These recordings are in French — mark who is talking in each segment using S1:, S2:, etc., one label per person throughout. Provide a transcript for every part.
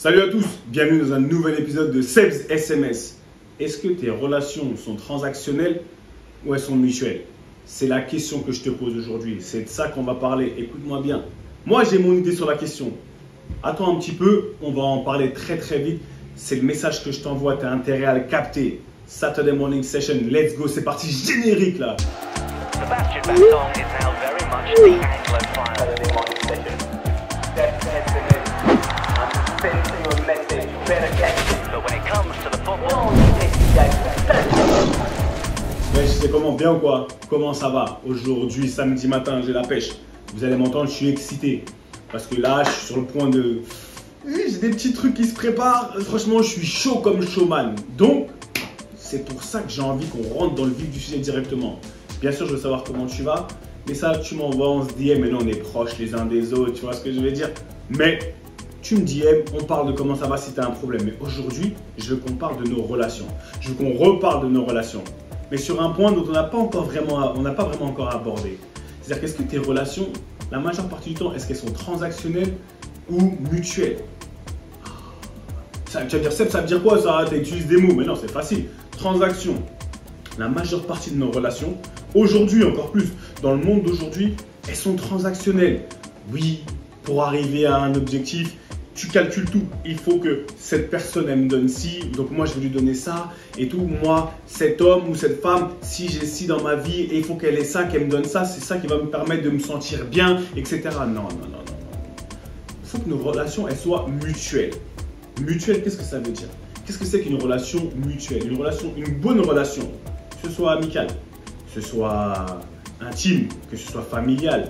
S1: Salut à tous, bienvenue dans un nouvel épisode de Seb's SMS. Est-ce que tes relations sont transactionnelles ou elles sont mutuelles? C'est la question que je te pose aujourd'hui, c'est de ça qu'on va parler, écoute-moi bien. Moi j'ai mon idée sur la question, attends un petit peu, on va en parler très vite. C'est le message que je t'envoie, tu as intérêt à le capter. Saturday Morning Session, let's go, c'est parti, générique là.
S2: Sebastian Vettel is now very much the Anglophile.
S3: Saturday Morning Session. That's SMS. I'm sending you a message. You better catch it.
S2: But when it comes to the
S3: No,
S2: football,
S3: you take it back.
S1: Ouais, je sais comment, bien ou quoi? Comment ça va? Aujourd'hui, samedi matin, j'ai la pêche. Vous allez m'entendre, je suis excité. Parce que là, je suis sur le point de... J'ai des petits trucs qui se préparent. Franchement, je suis chaud comme showman. Donc, c'est pour ça que j'ai envie qu'on rentre dans le vif du sujet directement. Bien sûr, je veux savoir comment tu vas. Mais ça, tu m'envoies, on se DM, mais non, on est proches les uns des autres. Tu vois ce que je veux dire? Mais tu me DM, on parle de comment ça va si tu as un problème. Mais aujourd'hui, je veux qu'on parle de nos relations. Je veux qu'on reparle de nos relations. Mais sur un point dont on n'a pas vraiment encore abordé. C'est-à-dire qu'est-ce que tes relations, la majeure partie du temps, est-ce qu'elles sont transactionnelles ou mutuelles? Ça, tu vas me dire, Seb, ça veut dire quoi ça? Tu utilises des mots. Mais non, c'est facile. Transaction. La majeure partie de nos relations, aujourd'hui encore plus, dans le monde d'aujourd'hui, elles sont transactionnelles. Oui, pour arriver à un objectif, tu calcules tout. Il faut que cette personne, elle me donne ci, donc moi je vais lui donner ça et tout. Moi, cet homme ou cette femme, si j'ai ci dans ma vie et il faut qu'elle ait ça, qu'elle me donne ça, c'est ça qui va me permettre de me sentir bien, etc. Non. Il faut que nos relations, elles soient mutuelles. Mutuelle, qu'est-ce que ça veut dire? Qu'est-ce que c'est qu'une relation mutuelle? Une bonne relation, que ce soit amicale, que ce soit intime, que ce soit familiale.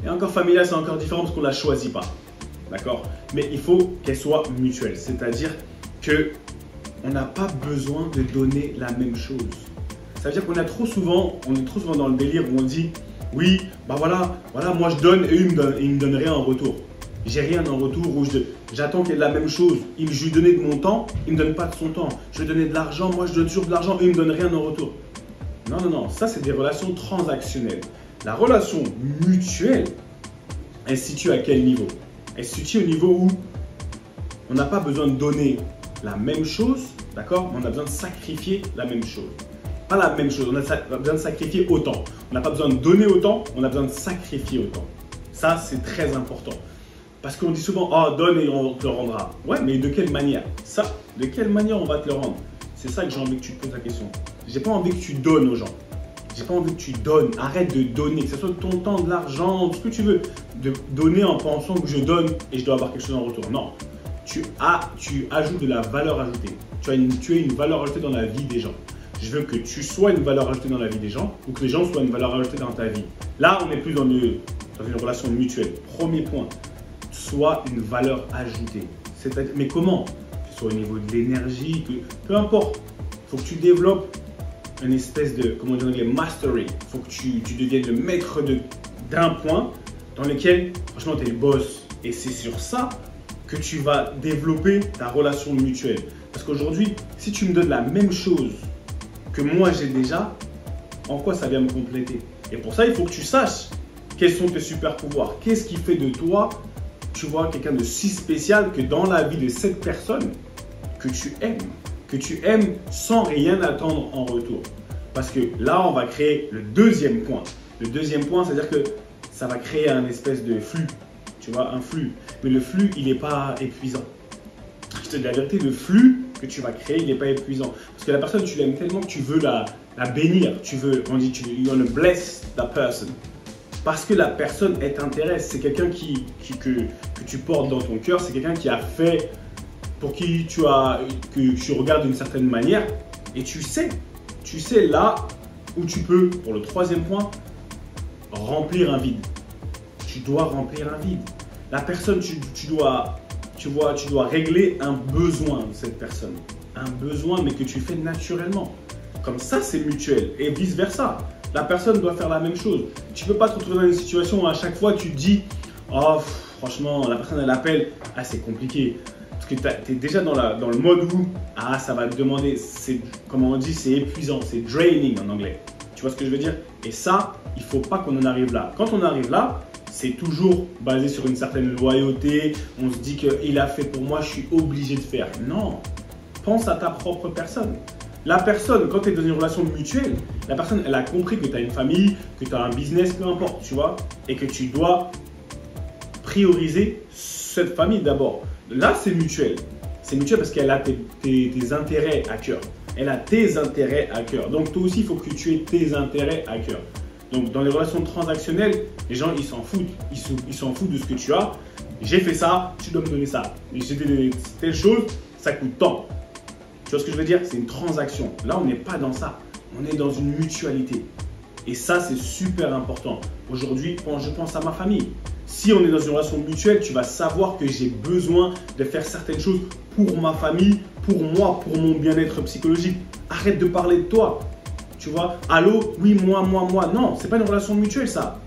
S1: Et encore familiale, c'est encore différent parce qu'on ne la choisit pas. D'accord? Mais il faut qu'elle soit mutuelle. C'est-à-dire qu'on n'a pas besoin de donner la même chose. Ça veut dire qu'on est trop souvent dans le délire où on dit oui, bah voilà, moi je donne et il me donne rien en retour. J'ai rien en retour ou j'attends qu'il y ait la même chose. Je lui donnais de mon temps, il ne me donne pas de son temps. Je lui donnais de l'argent, moi je donne toujours de l'argent et il ne me donne rien en retour. Non, ça c'est des relations transactionnelles. La relation mutuelle, elle se situe à quel niveau? Elle se situe au niveau où on n'a pas besoin de donner la même chose, d'accord? Mais on a besoin de sacrifier la même chose. Pas la même chose, on a besoin de sacrifier autant. On n'a pas besoin de donner autant, on a besoin de sacrifier autant. Ça, c'est très important. Parce qu'on dit souvent, oh, donne et on te le rendra. Ouais, mais de quelle manière? Ça, de quelle manière on va te le rendre? C'est ça que j'ai envie que tu te poses la question. J'ai pas envie que tu donnes aux gens. J'ai pas envie que tu donnes. Arrête de donner, que ce soit de ton temps, de l'argent, tout ce que tu veux. De donner en pensant que je donne et je dois avoir quelque chose en retour. Non. Tu ajoutes de la valeur ajoutée. Tu es une valeur ajoutée dans la vie des gens. Je veux que tu sois une valeur ajoutée dans la vie des gens ou que les gens soient une valeur ajoutée dans ta vie. Là, on n'est plus dans une relation mutuelle. Premier point. Sois une valeur ajoutée. Mais comment? Que ce soit au niveau de l'énergie, peu importe. Il faut que tu développes une espèce de, comment on dit en anglais, mastery. Il faut que tu deviennes le maître d'un point dans lequel, franchement, tu es le boss. Et c'est sur ça que tu vas développer ta relation mutuelle. Parce qu'aujourd'hui, si tu me donnes la même chose que moi j'ai déjà, en quoi ça vient me compléter? Et pour ça, il faut que tu saches quels sont tes super pouvoirs. Qu'est-ce qui fait de toi, tu vois, quelqu'un de si spécial que dans la vie de cette personne que tu aimes sans rien attendre en retour. Parce que là, on va créer le deuxième point. Le deuxième point, c'est-à-dire que ça va créer un espèce de flux, tu vois, un flux. Mais le flux, il n'est pas épuisant. Je te dis la vérité, le flux que tu vas créer, il n'est pas épuisant. Parce que la personne, tu l'aimes tellement que tu veux la bénir. On dit, you want to bless that person. Parce que la personne, elle t'intéresse. C'est quelqu'un que tu portes dans ton cœur. C'est quelqu'un qui a fait, pour qui que tu regardes d'une certaine manière. Et tu sais là où tu peux, pour le troisième point, remplir un vide. Tu dois remplir un vide. La personne, tu dois régler un besoin de cette personne. Un besoin, mais que tu fais naturellement. Comme ça, c'est mutuel. Et vice versa. La personne doit faire la même chose. Tu ne peux pas te retrouver dans une situation où à chaque fois tu te dis oh, franchement, la personne elle appelle, ah c'est compliqué. Parce que tu es déjà dans le mode où ça va te demander, comment on dit, c'est épuisant, c'est draining en anglais. Tu vois ce que je veux dire? Et ça, il ne faut pas qu'on en arrive là. Quand on arrive là, c'est toujours basé sur une certaine loyauté. On se dit qu'il a fait pour moi, je suis obligé de faire. Non, pense à ta propre personne. La personne, quand tu es dans une relation mutuelle, la personne, elle a compris que tu as une famille, que tu as un business, peu importe, tu vois, et que tu dois prioriser cette famille d'abord. Là, c'est mutuel. C'est mutuel parce qu'elle a tes intérêts à cœur. Elle a tes intérêts à cœur. Donc, toi aussi, il faut que tu aies tes intérêts à cœur. Donc, dans les relations transactionnelles, les gens, ils s'en foutent. Ils s'en foutent de ce que tu as. J'ai fait ça, tu dois me donner ça. J'ai donné telle chose, ça coûte tant. Tu vois ce que je veux dire? C'est une transaction. Là, on n'est pas dans ça. On est dans une mutualité. Et ça, c'est super important. Aujourd'hui, quand je pense à ma famille, si on est dans une relation mutuelle, tu vas savoir que j'ai besoin de faire certaines choses pour ma famille, pour moi, pour mon bien-être psychologique. Arrête de parler de toi. Tu vois? Allô? Oui, moi. Non, c'est pas une relation mutuelle, ça.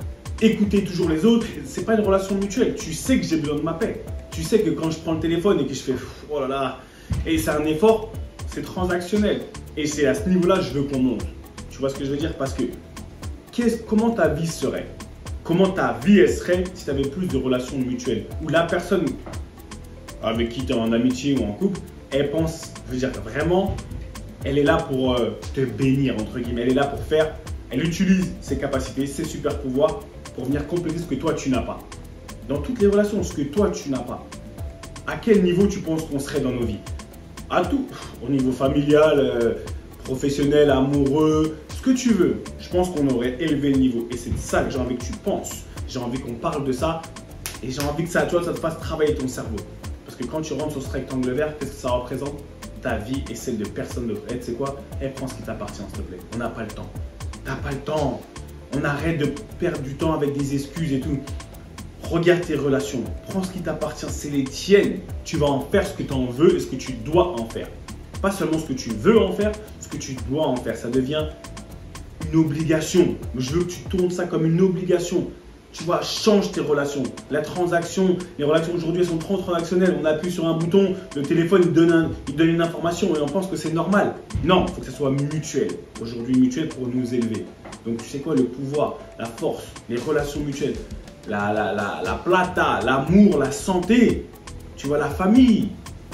S1: Écouter toujours les autres, c'est pas une relation mutuelle. Tu sais que j'ai besoin de ma paix. Tu sais que quand je prends le téléphone et que je fais oh là là, et c'est un effort, c'est transactionnel. Et c'est à ce niveau-là je veux qu'on monte. Tu vois ce que je veux dire? Parce que comment ta vie serait? Comment ta vie elle serait si tu avais plus de relations mutuelles? Où la personne avec qui tu es en amitié ou en couple, elle pense, je veux dire vraiment, elle est là pour te bénir, entre guillemets. Elle est là pour faire, elle utilise ses capacités, ses super pouvoirs pour venir compléter ce que toi tu n'as pas. Dans toutes les relations, ce que toi tu n'as pas. À quel niveau tu penses qu'on serait dans nos vies? À tout, au niveau familial, professionnel, amoureux, ce que tu veux. Je pense qu'on aurait élevé le niveau et c'est de ça que j'ai envie que tu penses. J'ai envie qu'on parle de ça et j'ai envie que ça, tu vois, ça te fasse travailler ton cerveau. Parce que quand tu rentres sur ce rectangle vert, qu'est-ce que ça représente? Ta vie et celle de personne d'autre. Et tu sais quoi? Prends ce qui t'appartient, s'il te plaît. On n'a pas le temps. T'as pas le temps. On arrête de perdre du temps avec des excuses et tout. Regarde tes relations. Prends ce qui t'appartient, c'est les tiennes. Tu vas en faire ce que tu en veux et ce que tu dois en faire. Pas seulement ce que tu veux en faire, ce que tu dois en faire. Ça devient une obligation. Je veux que tu tournes ça comme une obligation. Tu vois, change tes relations. La transaction, les relations aujourd'hui, elles sont trop transactionnelles. On appuie sur un bouton, le téléphone il donne une information et on pense que c'est normal. Non, il faut que ça soit mutuel. Aujourd'hui, mutuel pour nous élever. Donc, tu sais quoi, le pouvoir, la force, les relations mutuelles, la plata, l'amour, la santé, tu vois, la famille,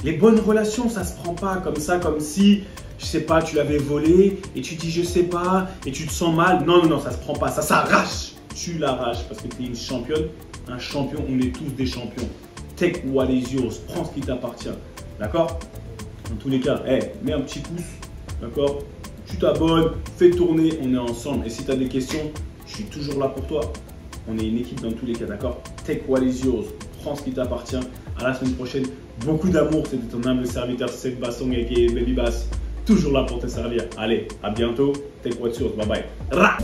S1: les bonnes relations, ça se prend pas comme ça, comme si, je sais pas, tu l'avais volé et tu dis je sais pas et tu te sens mal. Non, ça se prend pas, ça s'arrache. Tu l'arraches parce que tu es une championne, un champion, on est tous des champions. Take what is yours, prends ce qui t'appartient, d'accord? Dans tous les cas, mets un petit pouce, d'accord? Tu t'abonnes, fais tourner, on est ensemble. Et si tu as des questions, je suis toujours là pour toi. On est une équipe dans tous les cas, d'accord? Take what is yours, prends ce qui t'appartient. À la semaine prochaine, beaucoup d'amour, c'était ton humble serviteur Seth Bassong aka Baby Bass. Toujours là pour te servir. Allez, à bientôt, take what's yours, bye bye. Ra